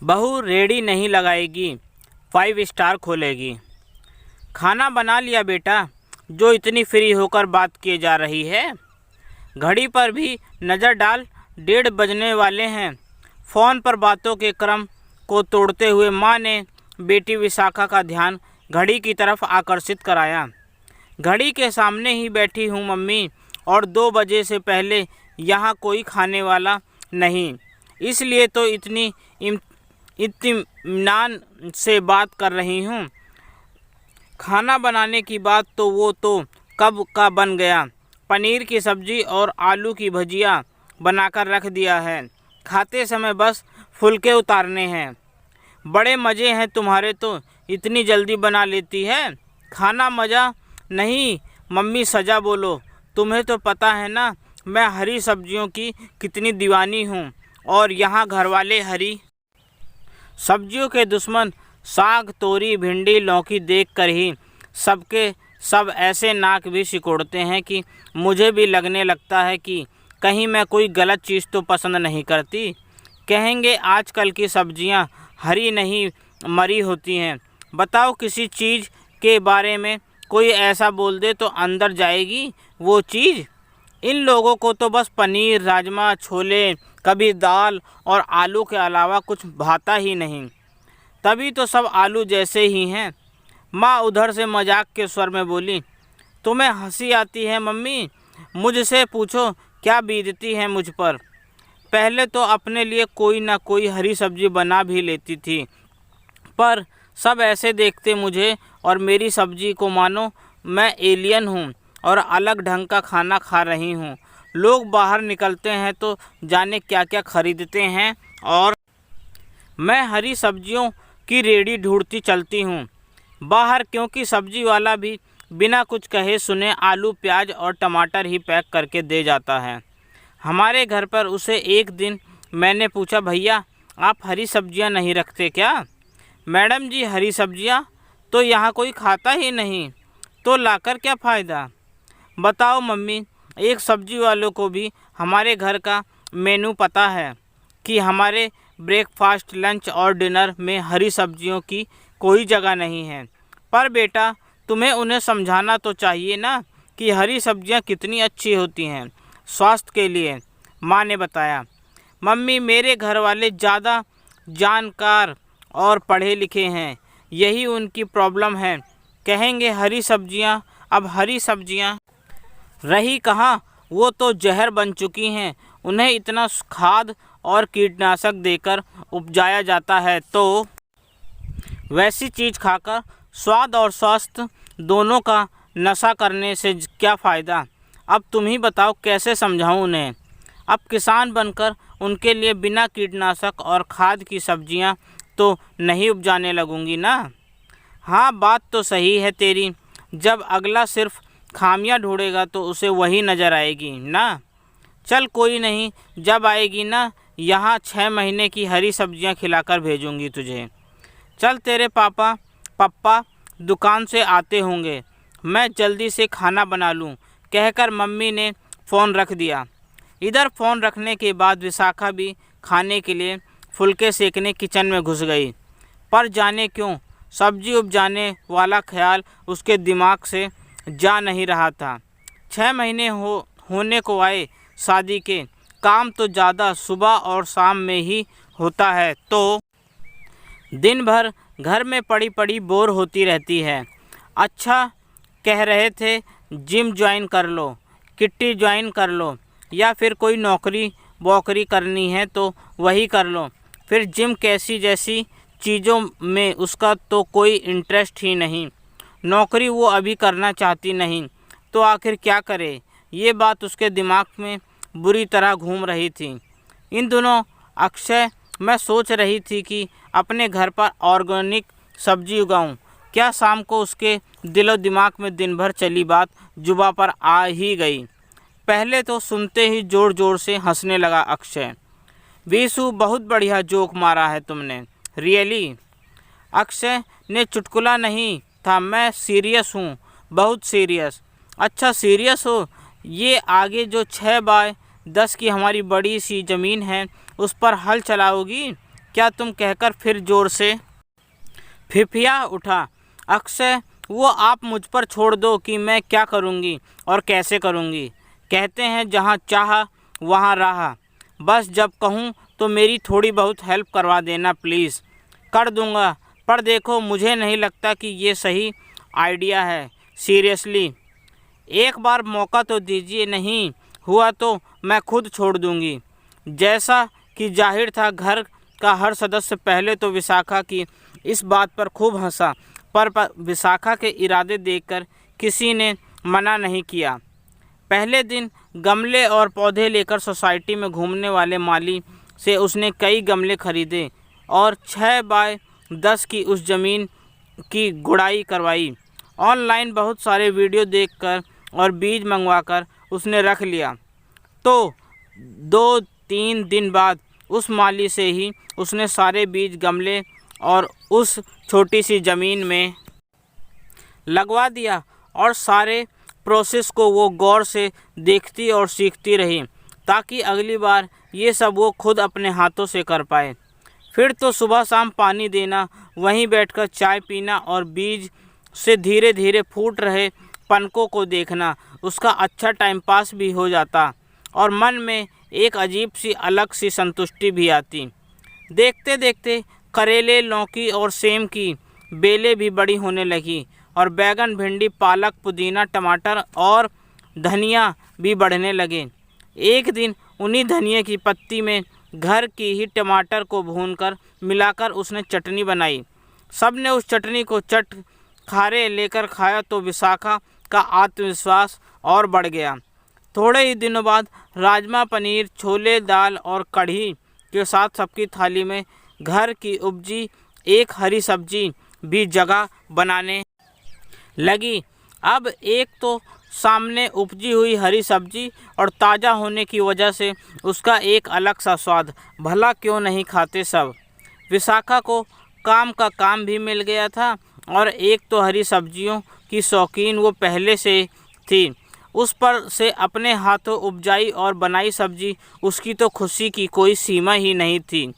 बहू रेडी नहीं लगाएगी, 5 स्टार खोलेगी। खाना बना लिया बेटा, जो इतनी फ्री होकर बात किए जा रही है। घड़ी पर भी नज़र डाल, 1:30 बजने वाले हैं। फ़ोन पर बातों के क्रम को तोड़ते हुए माँ ने बेटी विशाखा का ध्यान घड़ी की तरफ आकर्षित कराया। घड़ी के सामने ही बैठी हूँ मम्मी, और 2 बजे से पहले यहाँ कोई खाने वाला नहीं, इसलिए तो इतनी इत्मीनान से बात कर रही हूँ। खाना बनाने की बात तो वो तो कब का बन गया। पनीर की सब्ज़ी और आलू की भजिया बनाकर रख दिया है, खाते समय बस फुलके उतारने हैं। बड़े मज़े हैं तुम्हारे तो, इतनी जल्दी बना लेती है। खाना मज़ा नहीं मम्मी, सजा बोलो। तुम्हें तो पता है ना मैं हरी सब्जियों की कितनी दीवानी हूँ, और यहाँ घरवाले हरी सब्जियों के दुश्मन। साग, तोरी, भिंडी, लौकी देखकर ही सबके सब ऐसे नाक भी सिकोड़ते हैं कि मुझे भी लगने लगता है कि कहीं मैं कोई गलत चीज़ तो पसंद नहीं करती। कहेंगे आजकल की सब्जियां हरी नहीं मरी होती हैं। बताओ, किसी चीज़ के बारे में कोई ऐसा बोल दे तो अंदर जाएगी वो चीज़। इन लोगों को तो बस पनीर, राजमा, छोले, कभी दाल और आलू के अलावा कुछ भाता ही नहीं। तभी तो सब आलू जैसे ही हैं। माँ उधर से मजाक के स्वर में बोली, तुम्हें हंसी आती है मम्मी? मुझसे पूछो क्या बीतती है मुझ पर। पहले तो अपने लिए कोई ना कोई हरी सब्जी बना भी लेती थी, पर सब ऐसे देखते मुझे और मेरी सब्जी को मानो मैं एलियन हूँ और अलग ढंग का खाना खा रही हूँ। लोग बाहर निकलते हैं तो जाने क्या क्या खरीदते हैं, और मैं हरी सब्जियों की रेडी ढूंढती चलती हूँ बाहर, क्योंकि सब्जी वाला भी बिना कुछ कहे सुने आलू, प्याज और टमाटर ही पैक करके दे जाता है। हमारे घर पर उसे एक दिन मैंने पूछा, भैया आप हरी सब्जियां नहीं रखते क्या? मैडम जी, हरी सब्जियां तो यहाँ कोई खाता ही नहीं, तो लाकर क्या फ़ायदा? बताओ मम्मी, एक सब्जी वालों को भी हमारे घर का मेनू पता है कि हमारे ब्रेकफास्ट, लंच और डिनर में हरी सब्जियों की कोई जगह नहीं है। पर बेटा, तुम्हें उन्हें समझाना तो चाहिए ना कि हरी सब्जियां कितनी अच्छी होती हैं स्वास्थ्य के लिए। माँ ने बताया, मम्मी मेरे घर वाले ज़्यादा जानकार और पढ़े लिखे हैं, यही उनकी प्रॉब्लम है। कहेंगे हरी सब्जियां, अब हरी सब्जियां रही कहाँ, वो तो जहर बन चुकी हैं। उन्हें इतना खाद और कीटनाशक देकर उपजाया जाता है, तो वैसी चीज़ खाकर स्वाद और स्वास्थ्य दोनों का नशा करने से क्या फ़ायदा। अब तुम ही बताओ कैसे समझाऊं उन्हें। अब किसान बनकर उनके लिए बिना कीटनाशक और खाद की सब्जियां तो नहीं उपजाने लगूंगी ना। हाँ, बात तो सही है तेरी। जब अगला सिर्फ खामियां ढूंढेगा तो उसे वही नज़र आएगी ना। चल कोई नहीं, जब आएगी ना यहाँ 6 महीने की हरी सब्जियां खिलाकर भेजूंगी तुझे। चल, तेरे पप्पा दुकान से आते होंगे, मैं जल्दी से खाना बना लूँ, कहकर मम्मी ने फ़ोन रख दिया। इधर फ़ोन रखने के बाद विशाखा भी खाने के लिए फुलके सेकने किचन में घुस गई। पर जाने क्यों सब्जी उपजाने वाला ख्याल उसके दिमाग से जा नहीं रहा था। 6 महीने होने को आए शादी के, काम तो ज़्यादा सुबह और शाम में ही होता है, तो दिन भर घर में पड़ी पड़ी बोर होती रहती है। अच्छा, कह रहे थे जिम ज्वाइन कर लो, किट्टी ज्वाइन कर लो, या फिर कोई नौकरी वोकरी करनी है तो वही कर लो। फिर जिम कैसी जैसी चीज़ों में उसका तो कोई इंटरेस्ट ही नहीं। नौकरी वो अभी करना चाहती नहीं, तो आखिर क्या करे। ये बात उसके दिमाग में बुरी तरह घूम रही थी। इन दिनों अक्षय मैं सोच रही थी कि अपने घर पर ऑर्गेनिक सब्जी उगाऊं। क्या शाम को उसके दिलो दिमाग में दिन भर चली बात जुबा पर आ ही गई। पहले तो सुनते ही ज़ोर ज़ोर से हंसने लगा अक्षय। बीसू, बहुत बढ़िया जोक मारा है तुमने, रियली। अक्षय ने चुटकुला नहीं था, मैं सीरियस हूँ, बहुत सीरियस। अच्छा सीरियस हो? ये आगे जो 6 बाय 10 की हमारी बड़ी सी ज़मीन है उस पर हल चलाओगी? क्या तुम कहकर फिर जोर से फिफिया उठा। अक्षय, वो आप मुझ पर छोड़ दो कि मैं क्या करूँगी और कैसे करूँगी। कहते हैं जहाँ चाहा वहाँ राह। बस जब कहूँ तो मेरी थोड़ी बहुत हेल्प करवा देना प्लीज़। कर दूँगा, पर देखो मुझे नहीं लगता कि ये सही आइडिया है, सीरियसली। एक बार मौका तो दीजिए, नहीं हुआ तो मैं खुद छोड़ दूँगी। जैसा कि जाहिर था, घर का हर सदस्य पहले तो विशाखा की इस बात पर खूब हंसा, पर विशाखा के इरादे देखकर किसी ने मना नहीं किया। पहले दिन गमले और पौधे लेकर सोसाइटी में घूमने वाले माली से उसने कई गमले खरीदे और 6 बाय 10 की उस ज़मीन की गुड़ाई करवाई। ऑनलाइन बहुत सारे वीडियो देखकर और बीज मंगवाकर उसने रख लिया। तो 2-3 दिन बाद उस माली से ही उसने सारे बीज गमले और उस छोटी सी ज़मीन में लगवा दिया और सारे प्रोसेस को वो गौर से देखती और सीखती रही ताकि अगली बार ये सब वो खुद अपने हाथों से कर पाए। फिर तो सुबह शाम पानी देना, वहीं बैठकर चाय पीना और बीज से धीरे धीरे फूट रहे पनकों को देखना उसका अच्छा टाइम पास भी हो जाता और मन में एक अजीब सी अलग सी संतुष्टि भी आती। देखते देखते करेले, लौकी और सेम की बेलें भी बड़ी होने लगी और बैगन, भिंडी, पालक, पुदीना, टमाटर और धनिया भी बढ़ने लगे। एक दिन उन्हीं धनिया की पत्ती में घर की ही टमाटर को भूनकर मिलाकर उसने चटनी बनाई। सबने उस चटनी को चट खारे लेकर खाया तो विशाखा का आत्मविश्वास और बढ़ गया। थोड़े ही दिनों बाद राजमा, पनीर, छोले, दाल और कढ़ी के साथ सबकी थाली में घर की उपजी एक हरी सब्जी भी जगह बनाने लगी। अब एक तो सामने उपजी हुई हरी सब्जी और ताज़ा होने की वजह से उसका एक अलग सा स्वाद, भला क्यों नहीं खाते सब। विशाखा को काम का काम भी मिल गया था और एक तो हरी सब्जियों की शौकीन वो पहले से थी, उस पर से अपने हाथों उपजाई और बनाई सब्जी, उसकी तो खुशी की कोई सीमा ही नहीं थी।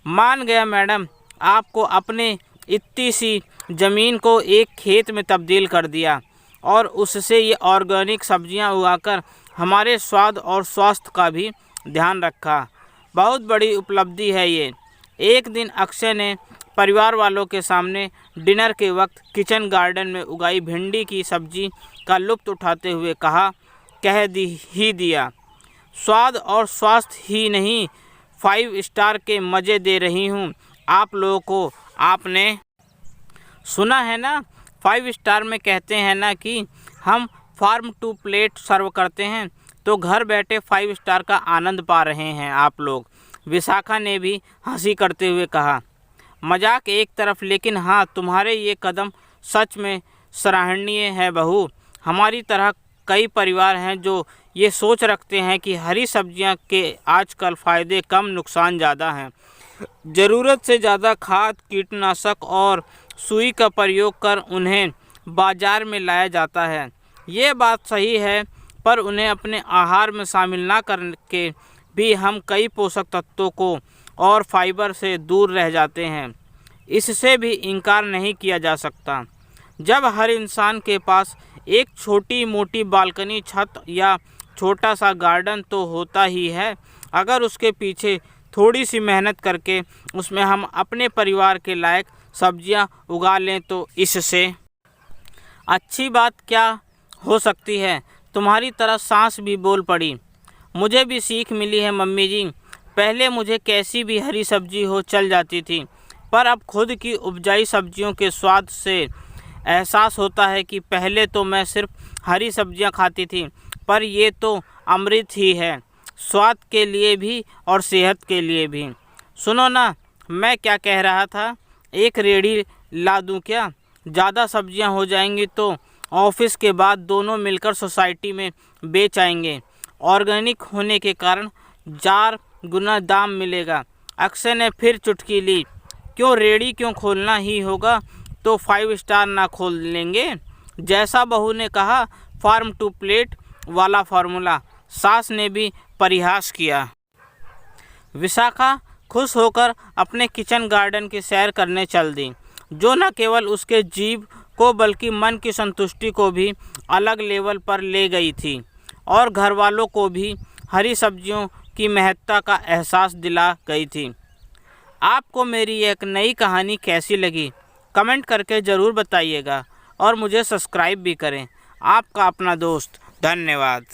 मान गया मैडम, आपको अपने इतनी सी ज़मीन को एक खेत में तब्दील कर दिया और उससे ये ऑर्गेनिक सब्जियां उगाकर हमारे स्वाद और स्वास्थ्य का भी ध्यान रखा। बहुत बड़ी उपलब्धि है ये। एक दिन अक्षय ने परिवार वालों के सामने डिनर के वक्त किचन गार्डन में उगाई भिंडी की सब्जी का लुत्फ़ उठाते हुए कह दिया, स्वाद और स्वास्थ्य ही नहीं, 5 स्टार के मज़े दे रही हूँ आप लोगों को। आपने सुना है ना, 5 स्टार में कहते हैं ना कि हम फार्म टू प्लेट सर्व करते हैं, तो घर बैठे 5 स्टार का आनंद पा रहे हैं आप लोग। विशाखा ने भी हंसी करते हुए कहा। मजाक एक तरफ, लेकिन हाँ, तुम्हारे ये कदम सच में सराहनीय है बहू। हमारी तरह कई परिवार हैं जो ये सोच रखते हैं कि हरी सब्जियां के आजकल फ़ायदे कम, नुकसान ज़्यादा हैं। ज़रूरत से ज़्यादा खाद, कीटनाशक और सुई का प्रयोग कर उन्हें बाज़ार में लाया जाता है। ये बात सही है, पर उन्हें अपने आहार में शामिल ना करके भी हम कई पोषक तत्वों को और फाइबर से दूर रह जाते हैं। इससे भी इनकार नहीं किया जा सकता। जब हर इंसान के पास एक छोटी मोटी बालकनी, छत या छोटा सा गार्डन तो होता ही है, अगर उसके पीछे थोड़ी सी मेहनत करके उसमें हम अपने परिवार के लायक सब्जियां उगा लें तो इससे अच्छी बात क्या हो सकती है। तुम्हारी तरह सांस भी बोल पड़ी। मुझे भी सीख मिली है मम्मी जी। पहले मुझे कैसी भी हरी सब्जी हो चल जाती थी, पर अब खुद की उपजाई सब्जियों के स्वाद से एहसास होता है कि पहले तो मैं सिर्फ हरी सब्जियां खाती थी, पर ये तो अमृत ही है, स्वाद के लिए भी और सेहत के लिए भी। सुनो ना, मैं क्या कह रहा था, एक रेहड़ी ला दूं क्या? ज़्यादा सब्जियां हो जाएंगी तो ऑफिस के बाद दोनों मिलकर सोसाइटी में बेच आएंगे। ऑर्गेनिक होने के कारण 4 गुना दाम मिलेगा। अक्षय ने फिर चुटकी ली। क्यों, रेहड़ी क्यों खोलना ही होगा तो 5 स्टार ना खोल लेंगे? जैसा बहू ने कहा, फार्म टू प्लेट वाला फार्मूला। सास ने भी परिहास किया। विशाखा खुश होकर अपने किचन गार्डन की सैर करने चल दी, जो न केवल उसके जीभ को बल्कि मन की संतुष्टि को भी अलग लेवल पर ले गई थी और घर वालों को भी हरी सब्जियों की महत्ता का एहसास दिला गई थी। आपको मेरी एक नई कहानी कैसी लगी कमेंट करके ज़रूर बताइएगा और मुझे सब्सक्राइब भी करें। आपका अपना दोस्त। धन्यवाद।